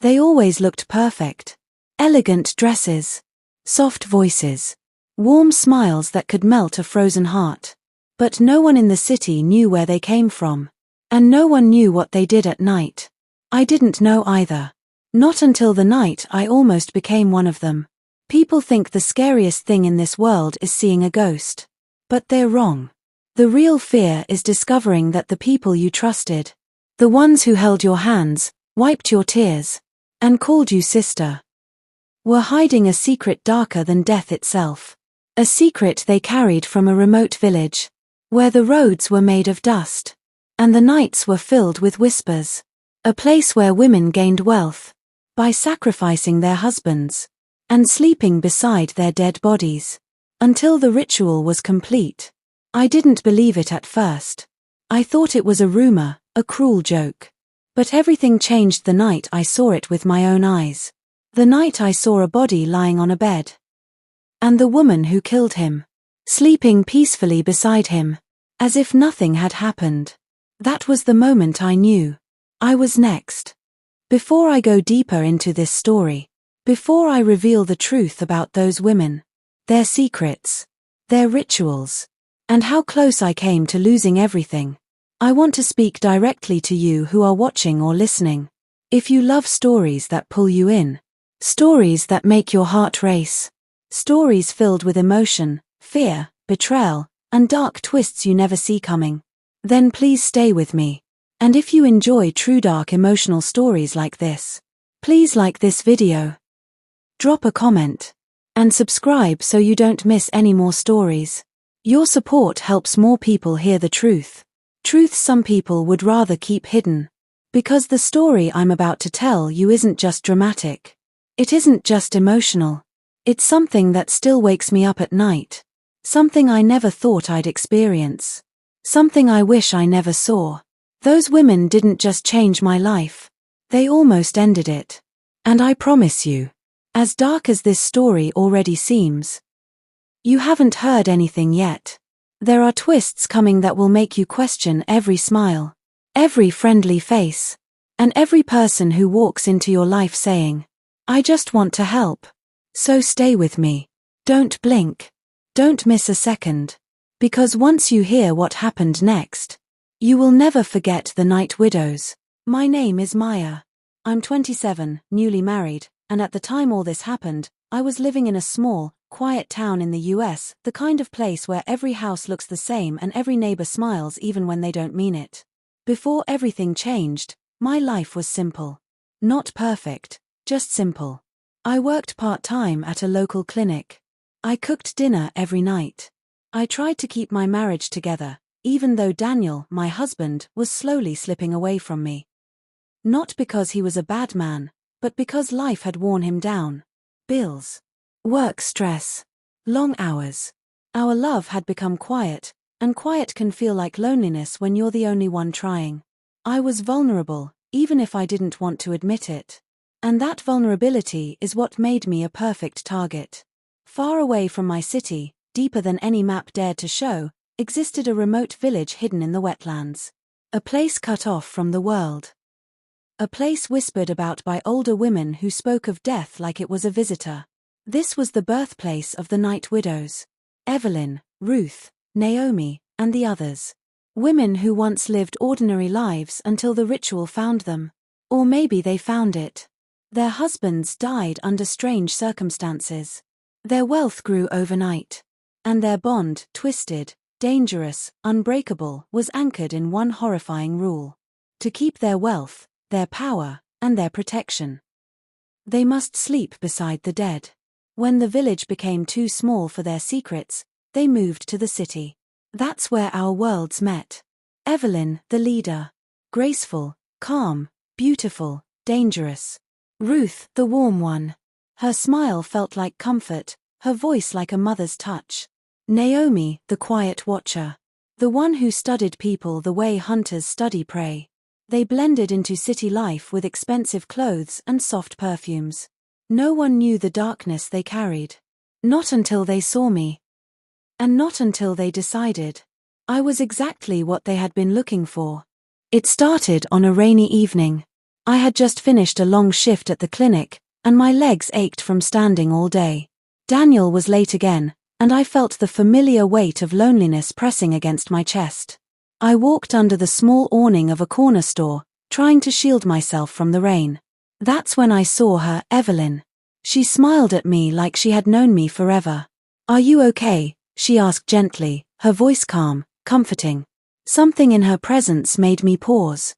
They always looked perfect. Elegant dresses. Soft voices. Warm smiles that could melt a frozen heart. But no one in the city knew where they came from. And no one knew what they did at night. I didn't know either. Not until the night I almost became one of them. People think the scariest thing in this world is seeing a ghost. But they're wrong. The real fear is discovering that the people you trusted, the ones who held your hands, wiped your tears, and called you sister, were hiding a secret darker than death itself. A secret they carried from a remote village, where the roads were made of dust, and the nights were filled with whispers. A place where women gained wealth by sacrificing their husbands and sleeping beside their dead bodies until the ritual was complete. I didn't believe it at first. I thought it was a rumor, a cruel joke. But everything changed the night I saw it with my own eyes. The night I saw a body lying on a bed. And the woman who killed him, sleeping peacefully beside him, as if nothing had happened. That was the moment I knew I was next. Before I go deeper into this story, before I reveal the truth about those women, their secrets, their rituals, and how close I came to losing everything, I want to speak directly to you who are watching or listening. If you love stories that pull you in, stories that make your heart race, stories filled with emotion, fear, betrayal, and dark twists you never see coming, then please stay with me. And if you enjoy true dark emotional stories like this, please like this video, drop a comment, and subscribe so you don't miss any more stories. Your support helps more people hear the truth. Truths some people would rather keep hidden. Because the story I'm about to tell you isn't just dramatic. It isn't just emotional. It's something that still wakes me up at night. Something I never thought I'd experience. Something I wish I never saw. Those women didn't just change my life. They almost ended it. And I promise you, as dark as this story already seems, you haven't heard anything yet. There are twists coming that will make you question every smile, every friendly face, and every person who walks into your life saying, "I just want to help." So stay with me. Don't blink. Don't miss a second. Because once you hear what happened next, you will never forget the night widows. My name is Maya. I'm 27, newly married, and at the time all this happened, I was living in a small, quiet town in the US, the kind of place where every house looks the same and every neighbor smiles even when they don't mean it. Before everything changed, my life was simple. Not perfect, just simple. I worked part-time at a local clinic. I cooked dinner every night. I tried to keep my marriage together, even though Daniel, my husband, was slowly slipping away from me. Not because he was a bad man, but because life had worn him down. Bills. Work stress. Long hours. Our love had become quiet, and quiet can feel like loneliness when you're the only one trying. I was vulnerable, even if I didn't want to admit it. And that vulnerability is what made me a perfect target. Far away from my city, deeper than any map dared to show, existed a remote village hidden in the wetlands. A place cut off from the world. A place whispered about by older women who spoke of death like it was a visitor. This was the birthplace of the night widows. Evelyn, Ruth, Naomi, and the others. Women who once lived ordinary lives until the ritual found them. Or maybe they found it. Their husbands died under strange circumstances. Their wealth grew overnight. And their bond, twisted, dangerous, unbreakable, was anchored in one horrifying rule. To keep their wealth, their power, and their protection, they must sleep beside the dead. When the village became too small for their secrets, they moved to the city. That's where our worlds met. Evelyn, the leader. Graceful, calm, beautiful, dangerous. Ruth, the warm one. Her smile felt like comfort, her voice like a mother's touch. Naomi, the quiet watcher. The one who studied people the way hunters study prey. They blended into city life with expensive clothes and soft perfumes. No one knew the darkness they carried. Not until they saw me. And not until they decided I was exactly what they had been looking for. It started on a rainy evening. I had just finished a long shift at the clinic, and my legs ached from standing all day. Daniel was late again, and I felt the familiar weight of loneliness pressing against my chest. I walked under the small awning of a corner store, trying to shield myself from the rain. That's when I saw her, Evelyn. She smiled at me like she had known me forever. "Are you okay?" she asked gently, her voice calm, comforting. Something in her presence made me pause.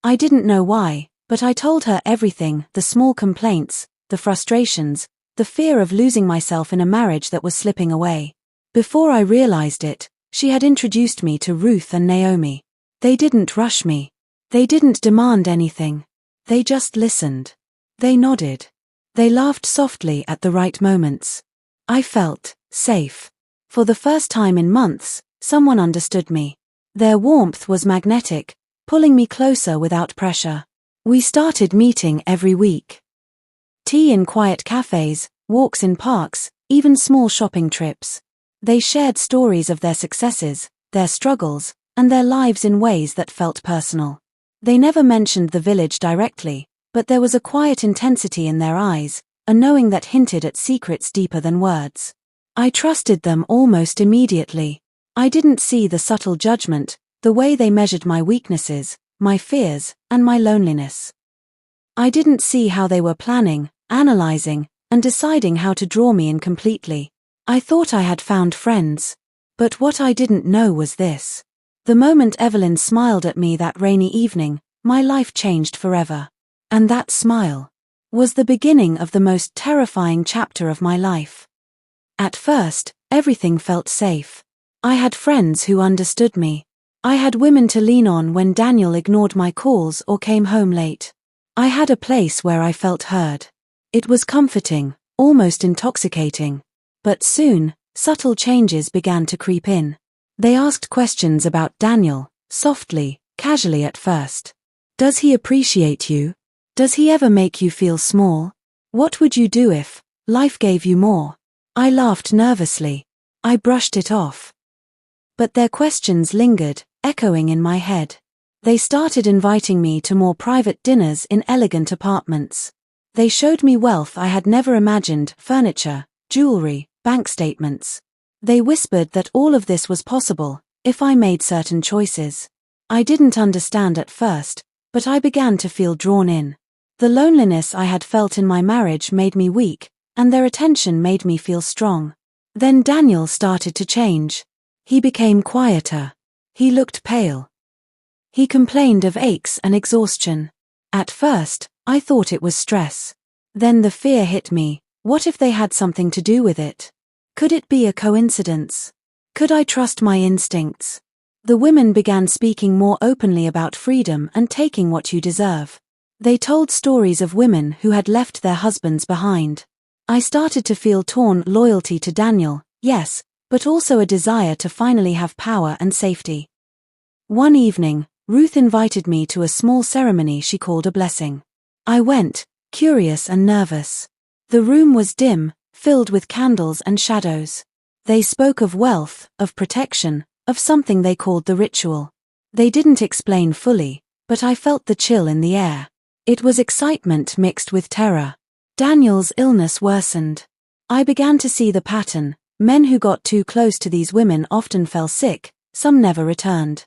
I didn't know why, but I told her everything, the small complaints, the frustrations, the fear of losing myself in a marriage that was slipping away. Before I realized it, she had introduced me to Ruth and Naomi. They didn't rush me. They didn't demand anything. They just listened. They nodded. They laughed softly at the right moments. I felt safe. For the first time in months, someone understood me. Their warmth was magnetic, pulling me closer without pressure. We started meeting every week. Tea in quiet cafes, walks in parks, even small shopping trips. They shared stories of their successes, their struggles, and their lives in ways that felt personal. They never mentioned the village directly, but there was a quiet intensity in their eyes, a knowing that hinted at secrets deeper than words. I trusted them almost immediately. I didn't see the subtle judgment, the way they measured my weaknesses, my fears, and my loneliness. I didn't see how they were planning, analyzing, and deciding how to draw me in completely. I thought I had found friends. But what I didn't know was this. The moment Evelyn smiled at me that rainy evening, my life changed forever. And that smile was the beginning of the most terrifying chapter of my life. At first, everything felt safe. I had friends who understood me. I had women to lean on when Daniel ignored my calls or came home late. I had a place where I felt heard. It was comforting, almost intoxicating. But soon, subtle changes began to creep in. They asked questions about Daniel, softly, casually at first. Does he appreciate you? Does he ever make you feel small? What would you do if life gave you more? I laughed nervously. I brushed it off. But their questions lingered, echoing in my head. They started inviting me to more private dinners in elegant apartments. They showed me wealth I had never imagined, furniture, jewelry, bank statements. They whispered that all of this was possible, if I made certain choices. I didn't understand at first, but I began to feel drawn in. The loneliness I had felt in my marriage made me weak, and their attention made me feel strong. Then Daniel started to change. He became quieter. He looked pale. He complained of aches and exhaustion. At first, I thought it was stress. Then the fear hit me. What if they had something to do with it? Could it be a coincidence? Could I trust my instincts? The women began speaking more openly about freedom and taking what you deserve. They told stories of women who had left their husbands behind. I started to feel torn, loyalty to Daniel, yes, but also a desire to finally have power and safety. One evening, Ruth invited me to a small ceremony she called a blessing. I went, curious and nervous. The room was dim, filled with candles and shadows. They spoke of wealth, of protection, of something they called the ritual. They didn't explain fully, but I felt the chill in the air. It was excitement mixed with terror. Daniel's illness worsened. I began to see the pattern. Men who got too close to these women often fell sick, some never returned.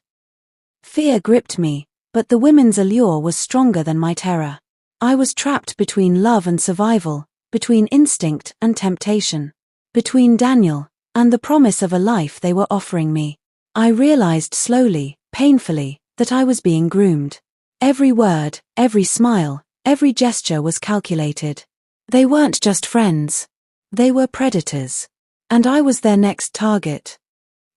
Fear gripped me, but the women's allure was stronger than my terror. I was trapped between love and survival, between instinct and temptation, between Daniel and the promise of a life they were offering me. I realized slowly, painfully, that I was being groomed. Every word, every smile, every gesture was calculated. They weren't just friends. They were predators. And I was their next target.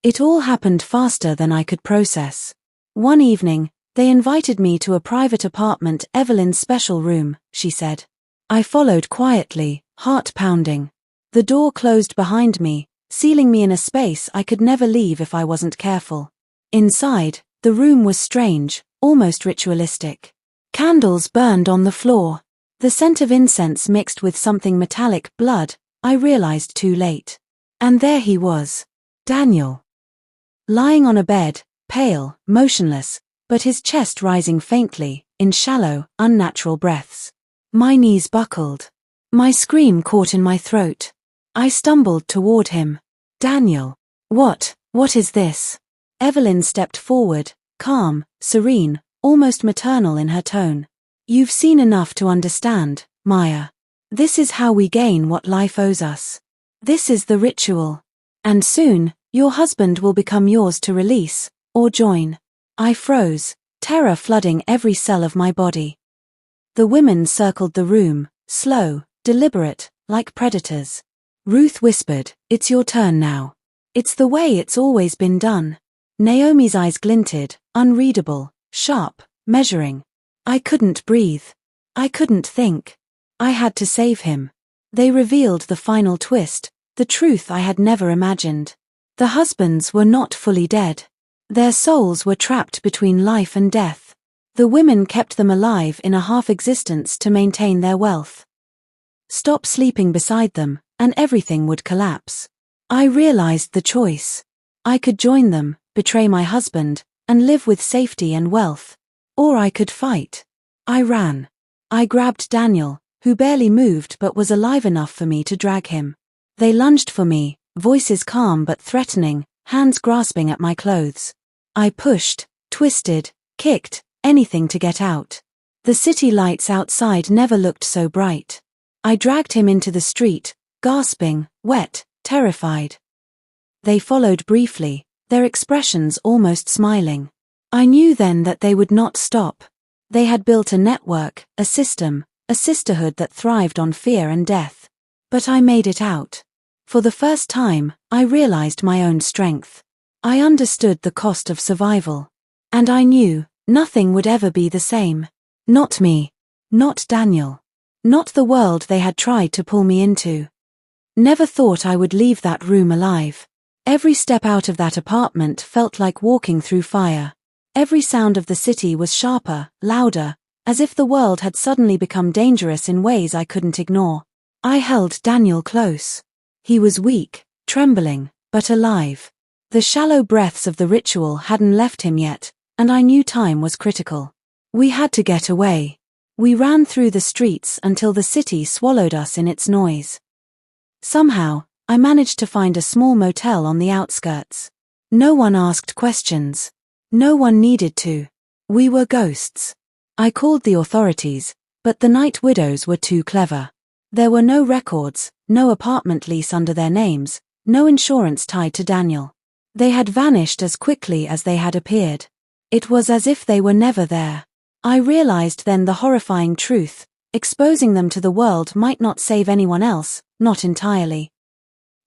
It all happened faster than I could process. One evening, they invited me to a private apartment, Evelyn's special room, she said. I followed quietly, heart pounding. The door closed behind me, sealing me in a space I could never leave if I wasn't careful. Inside, the room was strange, almost ritualistic. Candles burned on the floor. The scent of incense mixed with something metallic, blood, I realized too late. And there he was, Daniel. Lying on a bed, pale, motionless, but his chest rising faintly, in shallow, unnatural breaths. My knees buckled. My scream caught in my throat. I stumbled toward him. Daniel. What is this? Evelyn stepped forward, calm, serene, almost maternal in her tone. You've seen enough to understand, Maya. This is how we gain what life owes us. This is the ritual. And soon, your husband will become yours to release, or join. I froze, terror flooding every cell of my body. The women circled the room, slow, deliberate, like predators. Ruth whispered, "It's your turn now. It's the way it's always been done." Naomi's eyes glinted, unreadable, sharp, measuring. I couldn't breathe. I couldn't think. I had to save him. They revealed the final twist, the truth I had never imagined. The husbands were not fully dead. Their souls were trapped between life and death. The women kept them alive in a half-existence to maintain their wealth. Stop sleeping beside them, and everything would collapse. I realized the choice. I could join them, betray my husband, and live with safety and wealth. Or I could fight. I ran. I grabbed Daniel, who barely moved but was alive enough for me to drag him. They lunged for me, voices calm but threatening, hands grasping at my clothes. I pushed, twisted, kicked, anything to get out. The city lights outside never looked so bright. I dragged him into the street, gasping, wet, terrified. They followed briefly, their expressions almost smiling. I knew then that they would not stop. They had built a network, a system, a sisterhood that thrived on fear and death. But I made it out. For the first time, I realized my own strength. I understood the cost of survival. And I knew, nothing would ever be the same. Not me. Not Daniel. Not the world they had tried to pull me into. Never thought I would leave that room alive. Every step out of that apartment felt like walking through fire. Every sound of the city was sharper, louder, as if the world had suddenly become dangerous in ways I couldn't ignore. I held Daniel close. He was weak, trembling, but alive. The shallow breaths of the ritual hadn't left him yet, and I knew time was critical. We had to get away. We ran through the streets until the city swallowed us in its noise. Somehow, I managed to find a small motel on the outskirts. No one asked questions. No one needed to. We were ghosts. I called the authorities, but the night widows were too clever. There were no records, no apartment lease under their names, no insurance tied to Daniel. They had vanished as quickly as they had appeared. It was as if they were never there. I realized then the horrifying truth: exposing them to the world might not save anyone else, not entirely.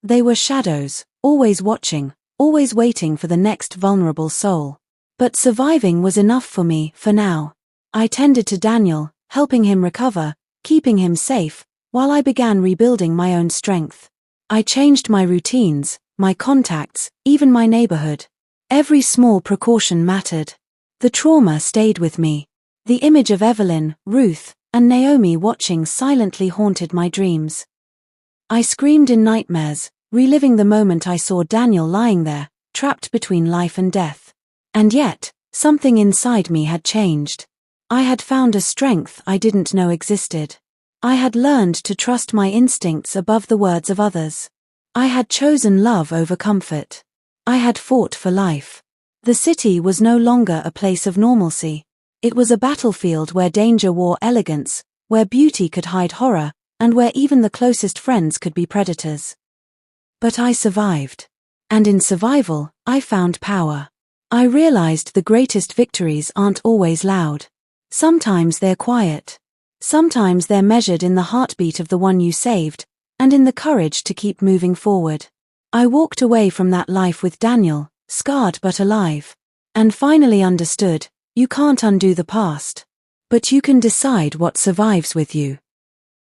They were shadows, always watching, always waiting for the next vulnerable soul. But surviving was enough for me, for now. I tended to Daniel, helping him recover, keeping him safe, while I began rebuilding my own strength. I changed my routines, my contacts, even my neighborhood. Every small precaution mattered. The trauma stayed with me. The image of Evelyn, Ruth, and Naomi watching silently haunted my dreams. I screamed in nightmares, reliving the moment I saw Daniel lying there, trapped between life and death. And yet, something inside me had changed. I had found a strength I didn't know existed. I had learned to trust my instincts above the words of others. I had chosen love over comfort. I had fought for life. The city was no longer a place of normalcy. It was a battlefield where danger wore elegance, where beauty could hide horror, and where even the closest friends could be predators. But I survived. And in survival, I found power. I realized the greatest victories aren't always loud. Sometimes they're quiet. Sometimes they're measured in the heartbeat of the one you saved, and in the courage to keep moving forward. I walked away from that life with Daniel, scarred but alive, and finally understood: you can't undo the past, but you can decide what survives with you.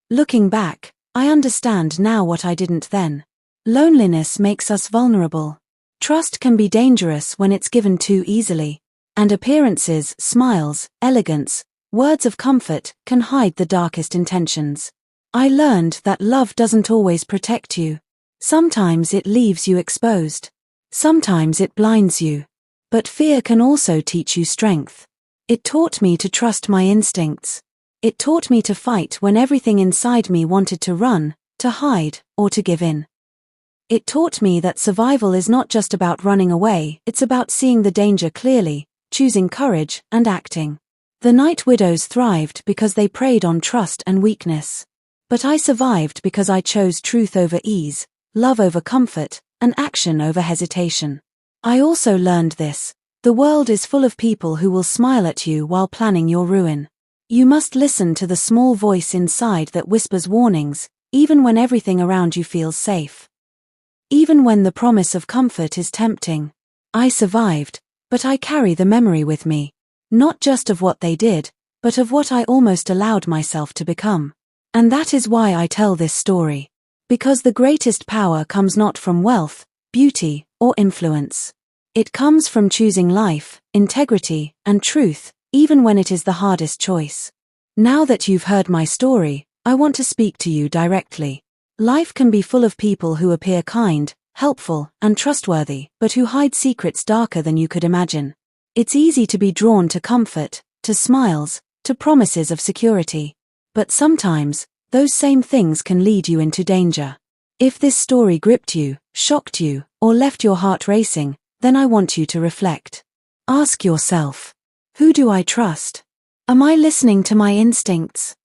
Looking back, I understand now what I didn't then. Loneliness makes us vulnerable. Trust can be dangerous when it's given too easily, and appearances, smiles, elegance, words of comfort can hide the darkest intentions. I learned that love doesn't always protect you. Sometimes it leaves you exposed. Sometimes it blinds you. But fear can also teach you strength. It taught me to trust my instincts. It taught me to fight when everything inside me wanted to run, to hide, or to give in. It taught me that survival is not just about running away, it's about seeing the danger clearly, choosing courage, and acting. The Night Widows thrived because they preyed on trust and weakness. But I survived because I chose truth over ease, love over comfort, and action over hesitation. I also learned this: the world is full of people who will smile at you while planning your ruin. You must listen to the small voice inside that whispers warnings, even when everything around you feels safe. Even when the promise of comfort is tempting. I survived, but I carry the memory with me. Not just of what they did, but of what I almost allowed myself to become. And that is why I tell this story. Because the greatest power comes not from wealth, beauty, or influence. It comes from choosing life, integrity, and truth, even when it is the hardest choice. Now that you've heard my story, I want to speak to you directly. Life can be full of people who appear kind, helpful, and trustworthy, but who hide secrets darker than you could imagine. It's easy to be drawn to comfort, to smiles, to promises of security. But sometimes, those same things can lead you into danger. If this story gripped you, shocked you, or left your heart racing, then I want you to reflect. Ask yourself, who do I trust? Am I listening to my instincts?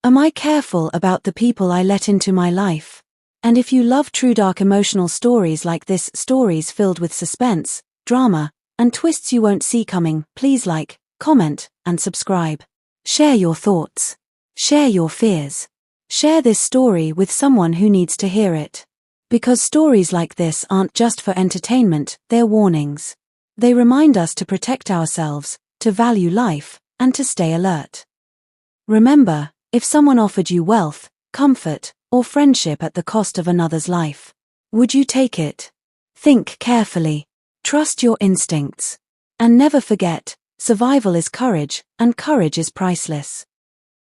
Am I careful about the people I let into my life? And if you love true dark emotional stories like this, stories filled with suspense, drama, and twists you won't see coming, please like, comment, and subscribe. Share your thoughts. Share your fears. Share this story with someone who needs to hear it. Because stories like this aren't just for entertainment, they're warnings. They remind us to protect ourselves, to value life, and to stay alert. Remember, if someone offered you wealth, comfort, or friendship at the cost of another's life, would you take it? Think carefully. Trust your instincts. And never forget, survival is courage, and courage is priceless.